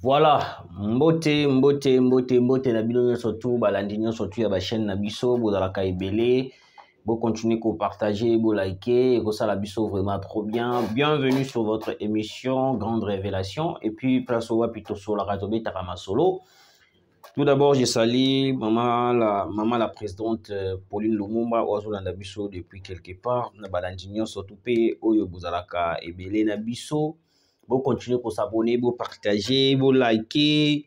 Voilà, mbote na bino surtout balandi surtout ya ba chaîne na biso bozala ka ebele, bo continuer ko partager, bo liker et ça la biso vraiment trop bien. Bienvenue sur votre émission Grande Révélation et puis place au plutôt sur la radio Takama Solo. Tout d'abord, je salue maman la présidente Pauline Lumumba ozolanda biso depuis quelque part na balandi surtout pe oyo bozala ka ebele na biso. Vous continuez pour s'abonner, vous partager, vous liker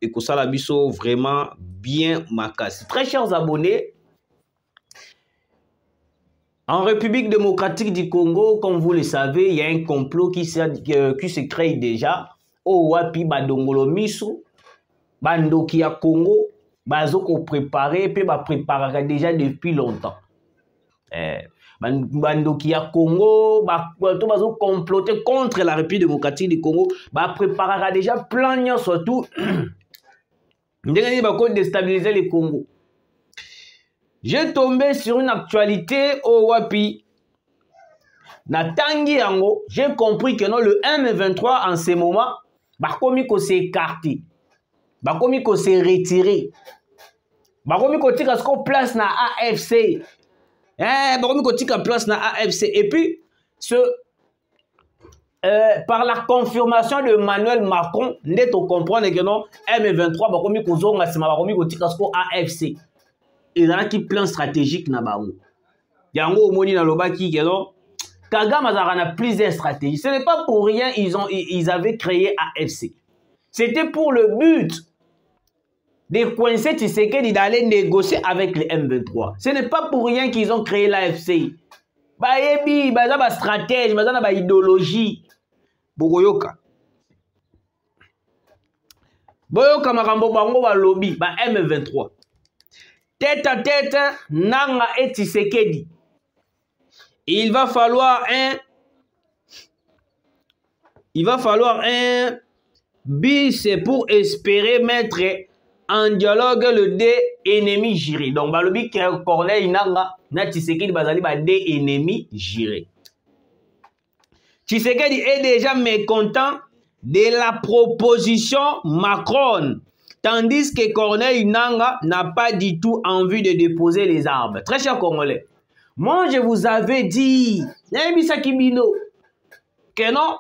et que ça la biso vraiment bien macasse. Très chers abonnés, en République démocratique du Congo, comme vous le savez, il y a un complot qui se crée déjà. Au wapi badongolo miso, bandoki ya Congo, bazoko préparé, pe ba préparer déjà depuis longtemps. Bandoki ya Congo, tout bazo comploter contre la République démocratique du Congo, préparera déjà plan surtout ndenge ba ko déstabiliser le Congo. J'ai tombé sur une actualité au wapi na tangi yango, j'ai compris que non le M23 en ce moment bakomi ko s'écarter, bakomi ko se retirer, bakomi ko tika sko place na AFC. Place na AFC. Et puis, par la confirmation de Emmanuel Macron, net au comprendre que non, M23, bakomi ko zonga sima bakomi ko tika sko AFC. Il y a qui plan stratégique na bango. Yango omoni na lobaki que non, Kagame a plusieurs stratégies. Ce n'est pas pour rien ils avaient créé AFC. C'était pour le but de coincer Tshisekedi d'aller négocier avec les M23. Ce n'est pas pour rien qu'ils ont créé l'AFC. Bayebi, ba stratégie, ba idéologie. Bogoyoka. Boyoka makambo bango ba lobby, ba M23. Tête à tête, Nanga et Tshisekedi. Il va falloir un bis pour espérer mettre en dialogue le deux ennemis jurés. Donc, balobi Corneille Nanga na Tshisekedi bazali ba deux ennemis jurés. Tshisekedi est déjà mécontent de la proposition Macron, tandis que Corneille Nanga n'a pas du tout envie de déposer les armes. Très cher Congolais, moi je vous avais dit, que non,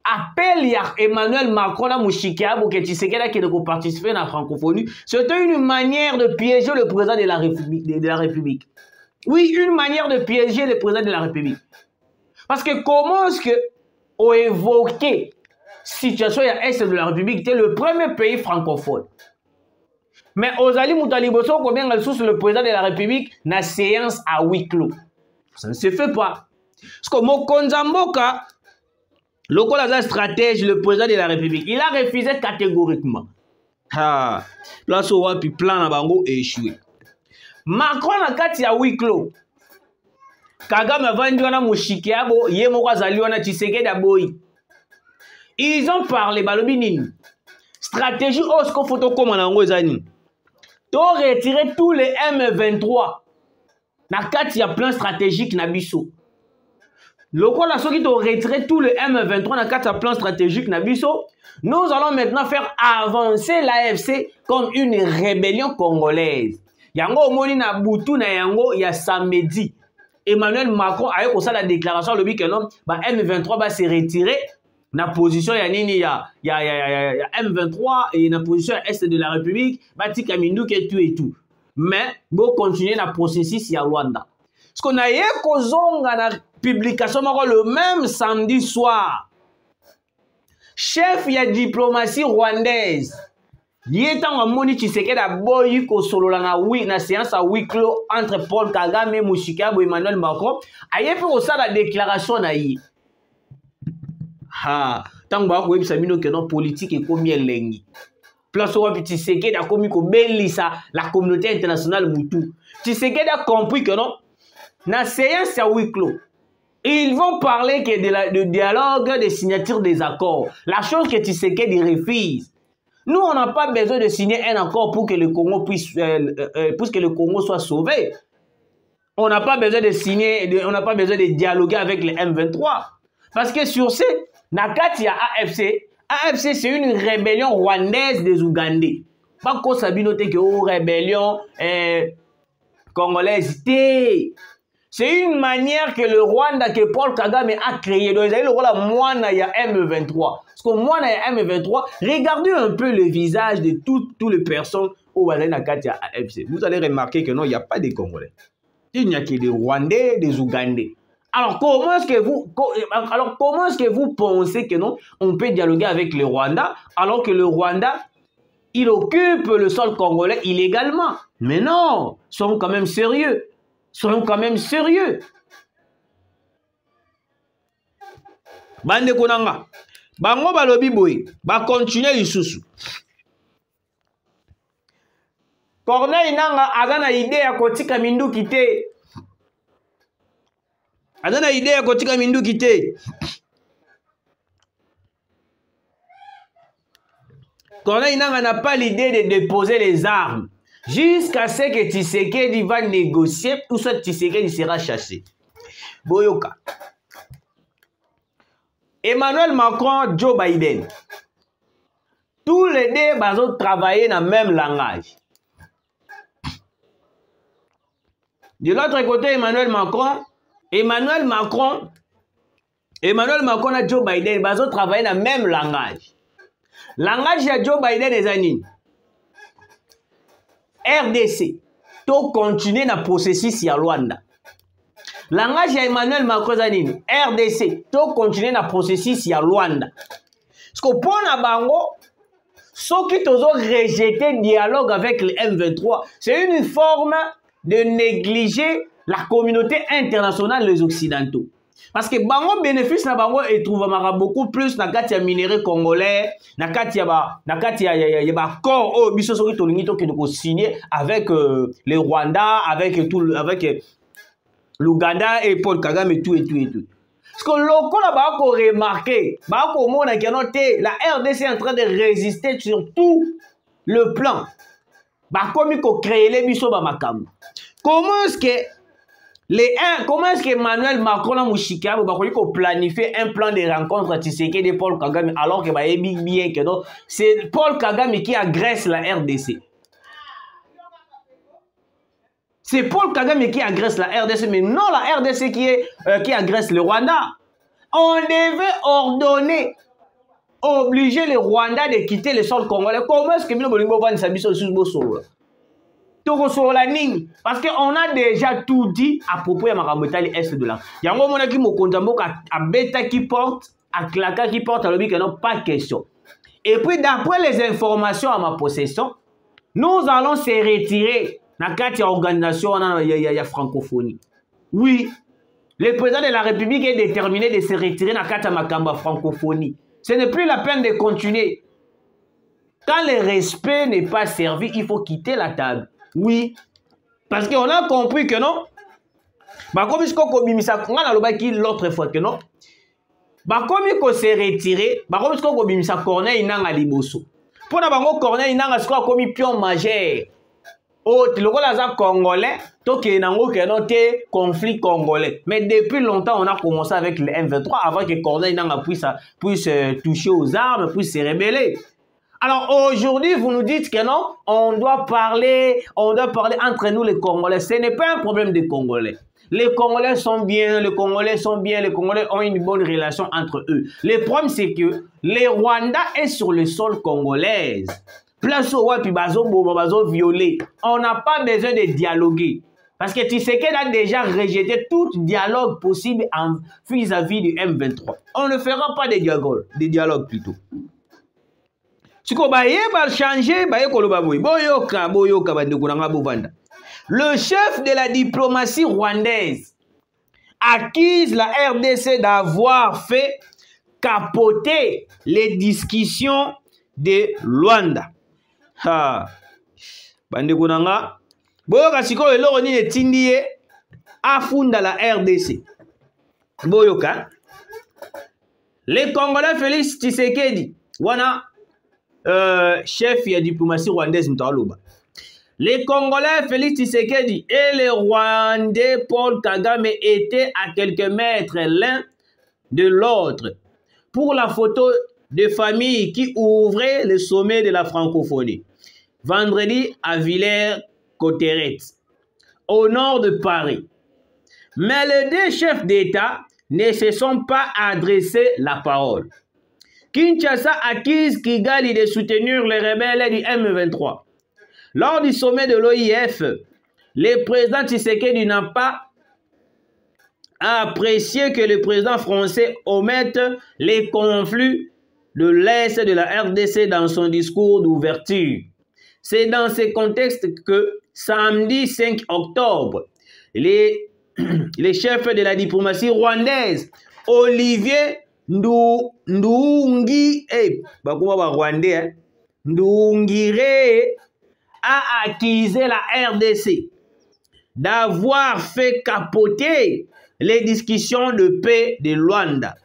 appel à Emmanuel Macron à Mouchikiabo que Tshisekedi qui ne participer à la francophonie, c'était une manière de piéger le président de la République. Oui, une manière de piéger le président de la République. Parce que comment est-ce que on évoqué situation à l'Est de la République, c'était le premier pays francophone. Mais Ozali Moutaliboso, combien elle sous le président de la République, na séance à huis clos. Ça ne se fait pas. Parce que Mokonzamboka, le Kolaza stratège, le président de la République, il a refusé catégoriquement. Place au wapi plan na bango échoué. Macron a kati à huis clos. Kagame vandi wana Mouchikiabo, yemoko azali wana Tshisekedi aboyi. Ils ont parlé, balobi nini. Stratégie osko photo comme en ango ezani. To retirer tous les M23. Na kati ya plan stratégique na biso. Lokola soki to retirer tous les M23 na kati ya plan stratégique na biso. Nous allons maintenant faire avancer l'AFC comme une rébellion congolaise. Yango omoni na butu na yango ya samedi. Emmanuel Macron a eu comme ça la déclaration le but que non, bah M23 va se retirer. Na position ya nini ya M23 et na position Est de la République, Batika Minduki et tout. Mais bon continuer na processus ya Rwanda. Parce qu'on a eu kozonga na publication le même samedi soir. Chef ya diplomatie rwandaise. Yétan a moni Tshisekedi a boyi ko solo na séance à huis clos entre Paul Kagame, Mouchikiabo et Emmanuel Macron. A yé fait ça la déclaration na yi. Tant que vous avez que non politique est comme l'engi. Place où Tshisekedi a commis comme Belisa la communauté internationale Moutou. Tshisekedi a compris que non, dans la séance à huis clos, ils vont parler que de dialogue, de signature des accords. La chose que Tshisekedi refuse. Nous, on n'a pas besoin de signer un accord pour que le Congo puisse, pour que le Congo soit sauvé. On n'a pas besoin de signer, on n'a pas besoin de dialoguer avec les M23. Parce que sur ce, Nakati ya AFC, AFC, c'est une rébellion rwandaise des Ougandais. Pas qu'on s'abinote que rébellion congolaise. C'est une manière que le Rwanda, que Paul Kagame a créé. Donc, le rôle à Moana, il y a M23. Parce que Moana, il y a M23. Regardez un peu le visage de toutes les personnes au Wazanakatia AFC. Vous allez remarquer que non, il n'y a pas de Congolais. Il n'y a que des Rwandais, des Ougandais. Alors, comment est-ce que vous pensez que non, on peut dialoguer avec le Rwanda, alors que le Rwanda, il occupe le sol congolais illégalement? Mais non, soyons quand même sérieux. Soyons quand même sérieux. Bande konanga. Bango balobi boy. Ba continuer lisusu. Corneille nanga azana idée ya kotika minduki te. Azana idée ya kotika minduki te. Corneille nanga n'a pas l'idée de déposer les armes jusqu'à ce que Tshisekedi va négocier ou soit Tshisekedi sera chassé. Boyoka. Emmanuel Macron, Joe Biden. Tous les deux vont travailler dans le même langage. De l'autre côté, Emmanuel Macron et Joe Biden vont travailler dans le même langage. Langage de Joe Biden des années. RDC, to continuer na processus ya Rwanda. Langage ya Emmanuel Macron zanini. RDC, to continuer na processus ya Rwanda. Parce que pour na bango, ceux qui ont rejeté dialogue avec le M23, c'est une forme de négliger la communauté internationale, les Occidentaux. Parce que bango bénéfice na bango et trouve beaucoup plus na kati ya minéraux congolais, na kati ya ba corps au biso soki tolingi to ko signer avec le Rwanda, avec l'Ouganda et Paul Kagame et tout. Parce que loko la ba ko remarquer, ba ko mona que noté la RDC est en train de résister sur tout le plan. Ba komi ko créer les biso ba makambo. Comment est-ce que Emmanuel Macron a planifié un plan de rencontre à Tshisekedi et Paul Kagame alors que bien que c'est Paul Kagame qui agresse la RDC. C'est Paul Kagame qui agresse la RDC, mais non la RDC qui agresse le Rwanda. On devait ordonner, obliger le Rwanda de quitter le sol congolais. Comment est-ce que nous voulons voir parce qu'on a déjà tout dit à propos de Maramotali Est de là. Il y a un moment qui à bêta qui porte, à claca qui porte, à l'objet que non, pas de question. Et puis, d'après les informations à ma possession, nous allons se retirer dans la organisation de francophonie. Oui, le président de la République est déterminé de se retirer dans la Makamba francophonie. Ce n'est plus la peine de continuer. Quand le respect n'est pas servi, il faut quitter la table. Oui, parce qu'on a compris que non. Comme l'autre fois que non. Comme il s'est retiré, comme il s'est Corneille Nanga Liboso. Pour nous, Corneille Nanga c'est comme pion majeur. Oh, le rôle congolais, toké nango que non conflit congolais. Mais depuis longtemps, on a commencé avec le M23 avant que Corneille Nanga puisse toucher aux armes, puisse se rebeller. Alors aujourd'hui, vous nous dites que non, on doit parler entre nous les Congolais. Ce n'est pas un problème des Congolais. Les Congolais sont bien, les Congolais ont une bonne relation entre eux. Le problème, c'est que les Rwandais est sur le sol congolais. Place au Wapi Bazo violé. On n'a pas besoin de dialoguer. Parce que Tshisekedi a déjà rejeté tout dialogue possible vis-à-vis du M23. On ne fera pas de dialogue plutôt. Le chef de la diplomatie rwandaise accuse la RDC d'avoir fait capoter les discussions de Luanda. Boyoka siko eloko nini etindi ye afunda la RDC. Boyoka. Les Congolais Félix Tshisekedi wana chef de la diplomatie rwandaise mtaloba. Les Congolais Félix Tshisekedi et les Rwandais Paul Kagame étaient à quelques mètres l'un de l'autre pour la photo de famille qui ouvrait le sommet de la francophonie. Vendredi à Villers-Cotterêts, au nord de Paris. Mais les deux chefs d'État ne se sont pas adressé la parole. Kinshasa accuse Kigali de soutenir les rebelles du M23. Lors du sommet de l'OIF, le président Tshisekedi n'a pas apprécié que le président français omette les conflits de l'Est de la RDC dans son discours d'ouverture. C'est dans ce contexte que samedi 5 octobre, les chefs de la diplomatie rwandaise, Olivier Nduhungirehe, a accusé la RDC d'avoir fait capoter les discussions de paix de Luanda.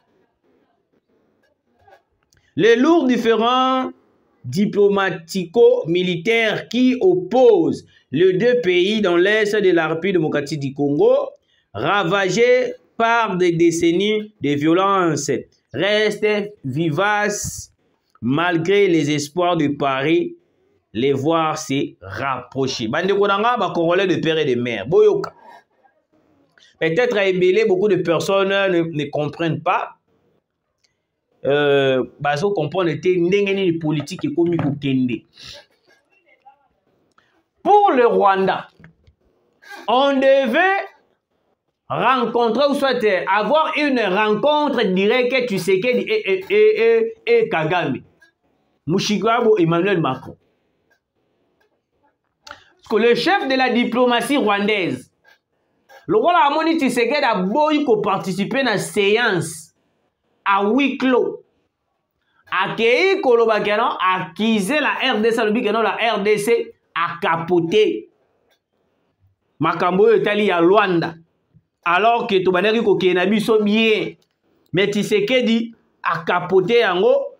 Les lourds différends diplomatico-militaires qui opposent les deux pays dans l'est de la République démocratique du Congo, ravagés par des décennies de violence, restent vivaces malgré les espoirs de Paris, les voir se rapprocher. Bande Konanga, ba Congolais de père et de mère. Boyoka. Peut-être à Ebélé, beaucoup de personnes ne comprennent pas. Bazo comprendre était n'engeni politique et comme Kende. Pour le Rwanda, on devait rencontrer ou soit avoir une rencontre directe Tshisekedi et Kagame. Mushigabo Emmanuel Macron. Parce que le chef de la diplomatie rwandaise, le roi Amoni Tshisekedi a beau participer à la séance à huis clos. Akei Kolobakeno a accusé la RDC, la RDC a capoté. Makambo Itali à Luanda. Alors que Tobaneri Kokenabi sont bien. Mais Tshisekedi a capoté en haut.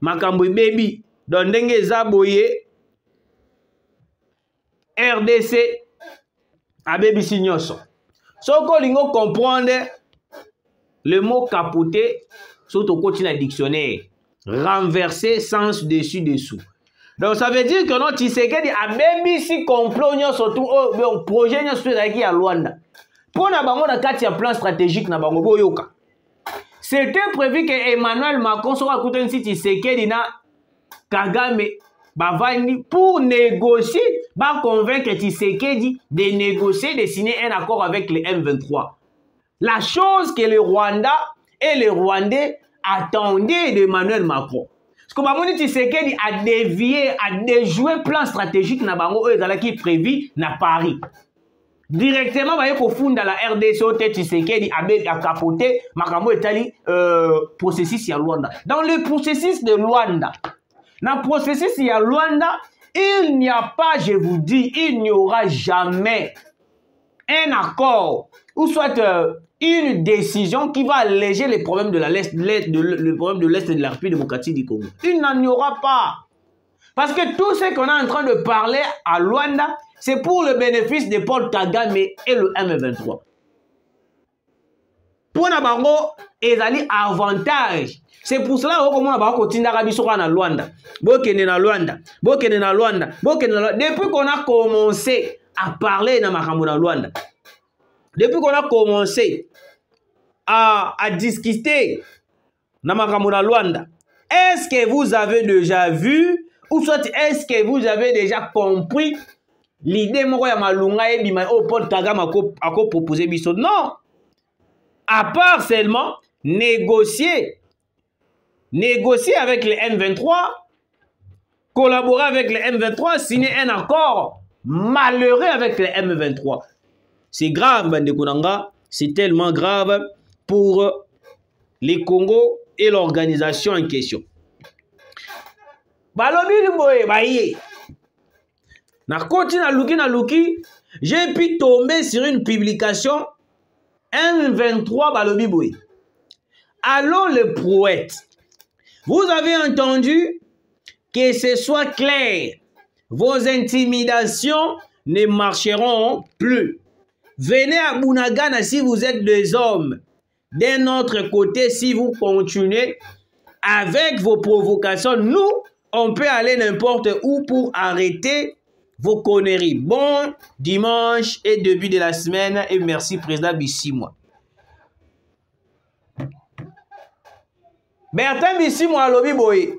Makambo baby. Dans Ndenge Zaboye. RDC a baby signoso. Soko lingo comprendre le mot capoté. Surtout continue le dictionnaire. Renverser, sens dessus-dessous. Donc ça veut dire que notre Tshisekedi a même si complot surtout au projet qui à Luanda. Pour na bango na kati ya plan stratégique na bango boyoka. C'était prévu que Emmanuel Macron soit écouté si Tshisekedi na Kagame bavani pour négocier, ba convaincre Tshisekedi de négocier, de signer un accord avec les M23. La chose que le Rwanda et les Rwandais attendaient d'Emmanuel Macron. Parce que Mamoni Tshisekedi a dévié, a déjoué plan stratégique na bango qui est prévu na Paris. Directement, il faut fondre la RDC, Tshisekedi a capoté Makambo Etali processus à Luanda. Dans le processus de Luanda, dans le processus à Luanda, il n'y a pas, je vous dis, il n'y aura jamais un accord ou soit une décision qui va alléger les problèmes de l'Est de la République démocratique du Congo. Il n'en y aura pas. Parce que tout ce qu'on est en train de parler à Luanda, c'est pour le bénéfice de Paul Kagame et le M23. Pour Nabango, ils ont avantage. C'est pour cela que nous avons continué à Luanda. Depuis qu'on a commencé à parler de Luanda, depuis qu'on a commencé à discuter de Luanda, est-ce que vous avez déjà vu ou soit est-ce que vous avez déjà compris l'idée de Malunga et Paul Kagame a proposé biso? Non. À part seulement négocier avec les M23, collaborer avec les M23, signer un accord malheureux avec les M23. C'est grave, Bandekunanga. C'est tellement grave pour les Congo et l'organisation en question. Balobi Luboye, baye. Na luki, j'ai pu tomber sur une publication M23 Balobi Boye. Allons le poète. Vous avez entendu que ce soit clair. Vos intimidations ne marcheront plus. Venez à Bunagana si vous êtes des hommes. D'un autre côté, si vous continuez avec vos provocations, nous, on peut aller n'importe où pour arrêter vos conneries. Bon dimanche et début de la semaine et merci président Bissimwa. Bertin Bissimwa alobi boye.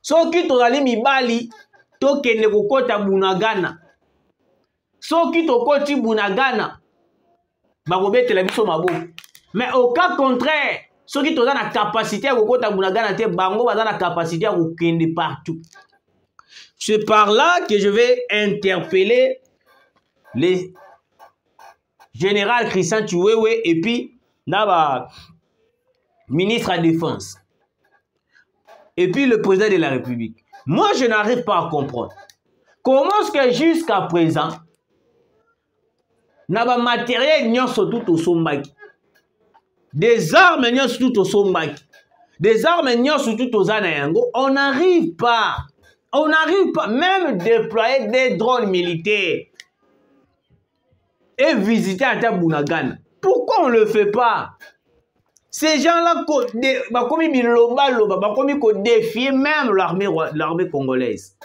Soki tozali mibali tokende kokota Bunagana. Soki tokoti Bunagana bakobetela biso maboko. Mais au cas contraire, soki toza na capacité à kokota Bunagana te bango baza na capacité à kokende partout. C'est par là que je vais interpeller les général Christian Chiwewe et puis Naba ministre à défense. Et puis le président de la République. Moi, je n'arrive pas à comprendre. Comment est-ce que jusqu'à présent, Naba matériel nyonso tout au sombaki. Des armes nyonso tout au sombaki. Des armes nyonso tout aux anayango. On n'arrive pas. On n'arrive pas même déployer des drones militaires et visiter à Bunagana. Pourquoi on ne le fait pas? Ces gens-là, comme défier même l'armée congolaise.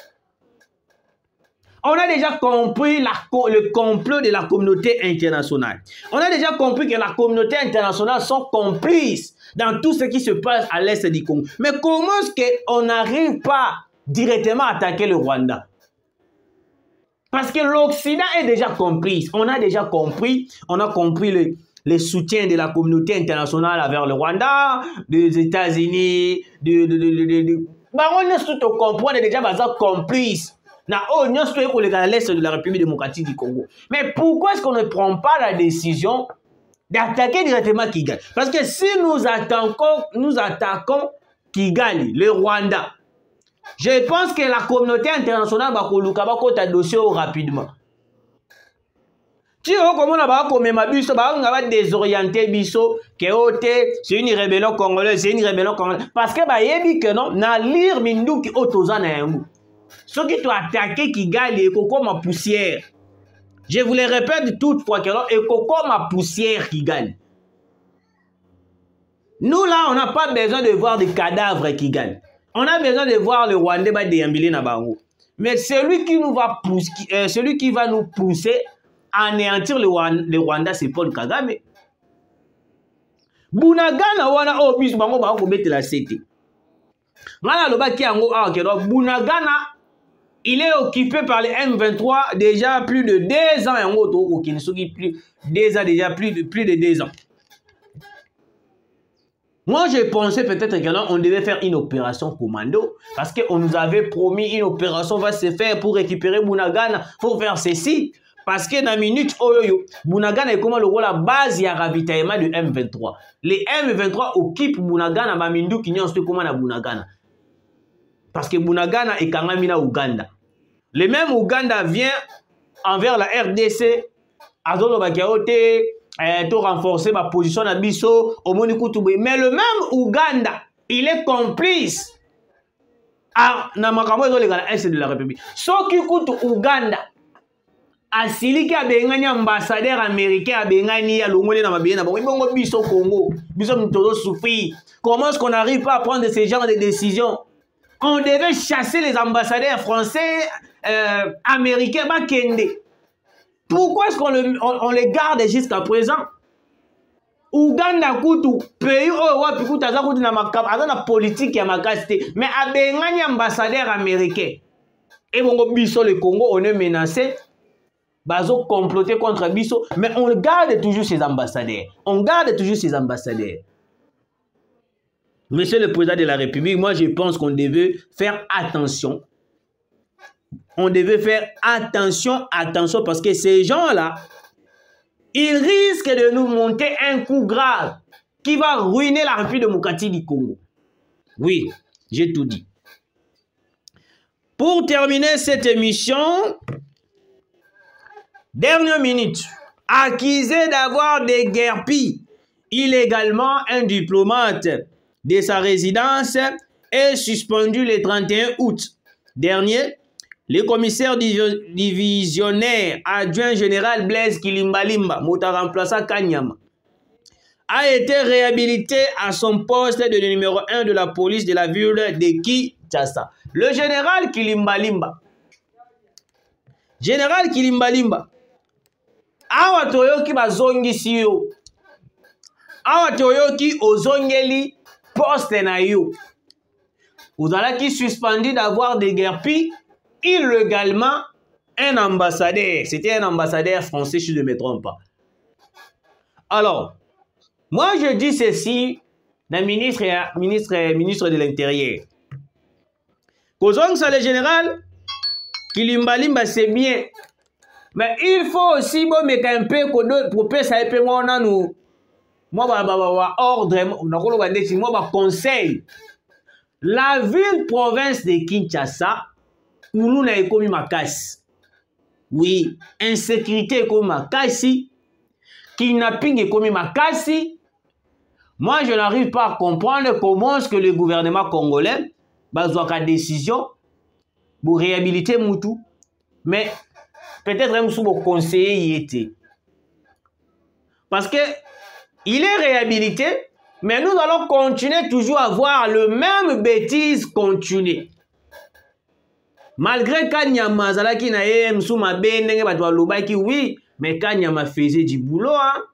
On a déjà compris le complot de la communauté internationale. On a déjà compris que la communauté internationale sont complices dans tout ce qui se passe à l'est du Congo. Mais comment est-ce qu'on n'arrive pas directement à attaquer le Rwanda? Parce que l'Occident est déjà complice. On a déjà compris, on a compris les soutiens de la communauté internationale vers le Rwanda, des États-Unis, on est tout comprendre déjà complice. On est à l'est de la République démocratique du Congo. Mais pourquoi est-ce qu'on ne prend pas la décision d'attaquer directement Kigali? Parce que si nous attaquons Kigali, le Rwanda, je pense que la communauté internationale va dossier rapidement. Si on va désorienter biso c'est une rébellion congolaise, c'est une rébellion congolaise. Parce que que non, na lire minduki otoza na yango. Ce qui doit attaquer Kigali et koko ma poussière. Je vous le répète toutefois que non, et koko ma poussière Kigali. Nous là, on n'a pas besoin de voir des cadavres Kigali. On a besoin de voir le Rwandais déambuler na bango. Mais celui qui va nous pousser à anéantir le Rwanda, c'est Paul Kagame. Bunagana wana obis bango ba ko betela sete. Ngana loba ki yango Bunagana, il est occupé par les M23 déjà plus de 2 ans yango to ko kinisoki plus 2 ans déjà plus de 2 ans. Moi, je pensais peut-être qu'on devait faire une opération commando parce qu'on nous avait promis une opération va se faire pour récupérer Bunagana, pour faire ceci. Parce que dans la minute, Bunagana est comme la base de ravitaillement de M23. Les M23 occupent Bunagana, Bamindu qui n'y a pas Bunagana. Parce que Bunagana est quand même na Ouganda. Le même Ouganda vient envers la RDC, Azolo Bakiaote, pour renforcer ma position à Bisso, au Monikutubu. Mais le même Ouganda, il est complice à l'Est de la République. Ce qui coûte Ouganda, asili ki abengani ambassadeur américain abengani ya longole na mabiyena bon bongo biso Congo biso mtozo souffrir. Comment est-ce qu'on n'arrive pas à prendre ce genre de décisions? On devait chasser les ambassadeurs français, américains, bakende. Pourquoi est-ce qu'on les garde jusqu'à présent? Ouganda kutu pays wapi kutu aza kutu na makaba aza na politique ya makasti mais abengani ambassadeur américain. Et bongo biso le Congo on est menacé. Bazo comploter contre Bisso, mais on garde toujours ses ambassadeurs. On garde toujours ses ambassadeurs. Monsieur le président de la République, moi je pense qu'on devait faire attention. On devait faire attention parce que ces gens-là, ils risquent de nous monter un coup grave qui va ruiner la République démocratique du Congo. Oui, j'ai tout dit. Pour terminer cette émission, dernière minute, accusé d'avoir déguerpi illégalement un diplomate de sa résidence est suspendu le 31 août dernier. Le commissaire divisionnaire adjoint général Blaise Kilimbalimba, remplaçant Kanyama, a été réhabilité à son poste de numéro 1 de la police de la ville de Kinshasa. Le général Kilimbalimba. Général Kilimbalimba. Awa toyoki bazongisi yo. Awa toyoki ozongeli poste na yo. Ozalaki suspendu d'avoir des guerpis illégalement un ambassadeur. C'était un ambassadeur français, si je ne me trompe pas. Alors, moi je dis ceci, le ministre de l'Intérieur. Kozong, ça le général Kilimbalimba, c'est bien. Mais il faut aussi mettre un peu pour que ça ait nous. Moi, ordre, moi, conseil. La ville-province de Kinshasa, nous n'a commis ma casse. Oui, insécurité comme ma casse, kidnapping est comme ma casse. Moi, je n'arrive pas à comprendre comment est-ce que le gouvernement congolais va avoir une décision pour réhabiliter Moutou. Mais peut-être même sous mon conseiller y était. Parce que il est réhabilité, mais nous allons continuer toujours à voir le même bêtise continuer. Malgré Kanyama Zalaki na Msouma Benenge Batoualobaki, oui, mais Kanyama faisait du boulot, hein.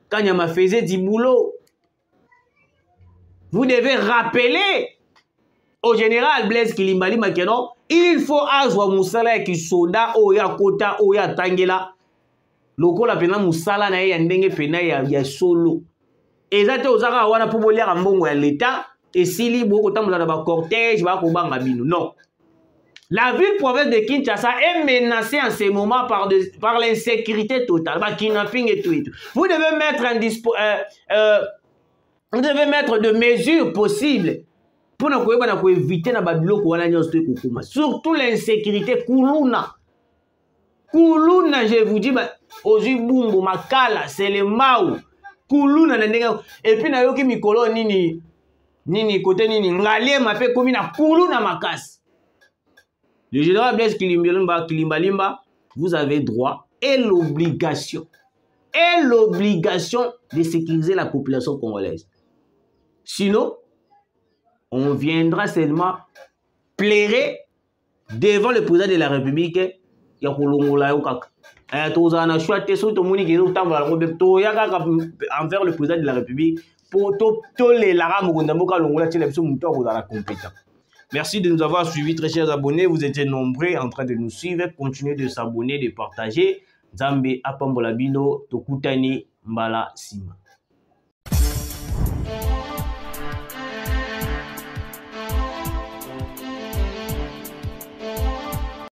Kanyama faisait du boulot. Vous devez rappeler au général Blaise Kilimbalimba que non, il faut azwa musala ki soda oya kota oya tangela. Lokola pena musala na ya ndenge pena ya solo. Ezate ozaka wana pour bolia mbongo ya l'état et sili boko tamula na ba cortège ba ko banga bino. Non. La ville-province de Kinshasa est menacée en ce moment par l'insécurité totale, par kidnapping et tout. Vous devez mettre de mesures possibles pour éviter surtout l'insécurité. Kuluna, je vous dis, Ozibumbu, Makala, c'est le Mao. Kuluna, et puis na yoki mikolo nini côté nini ngalie m'a fait comme na Kuluna makas. Le général Blaise Kilimbalimba, vous avez droit et l'obligation de sécuriser la population congolaise. Sinon, on viendra seulement plairer devant le président de la République. Envers le président de la République pour merci de nous avoir suivis, très chers abonnés. Vous étiez nombreux en train de nous suivre. Continuez de s'abonner, de partager. Zambe Apambolabino, Tokutani, Mbala Sima.